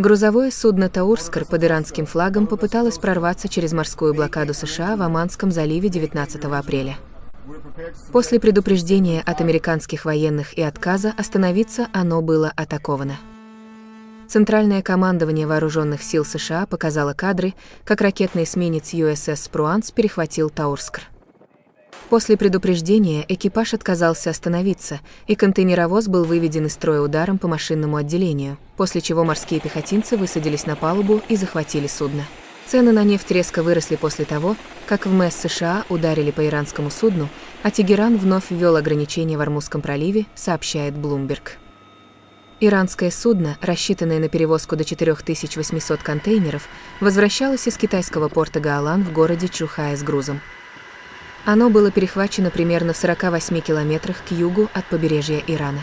Грузовое судно «Таурскар» под иранским флагом попыталось прорваться через морскую блокаду США в Оманском заливе 19 апреля. После предупреждения от американских военных и отказа остановиться оно было атаковано. Центральное командование Вооруженных сил США показало кадры, как ракетный эсминец USS Спруанс перехватил «Таурскар». После предупреждения экипаж отказался остановиться, и контейнеровоз был выведен из строя ударом по машинному отделению, после чего морские пехотинцы высадились на палубу и захватили судно. Цены на нефть резко выросли после того, как ВМС США ударили по иранскому судну, а Тегеран вновь ввел ограничения в Ормузском проливе, сообщает Bloomberg. Иранское судно, рассчитанное на перевозку до 4800 контейнеров, возвращалось из китайского порта Гаолан в городе Чжухай с грузом. Оно было перехвачено примерно в 48 километрах к югу от побережья Ирана.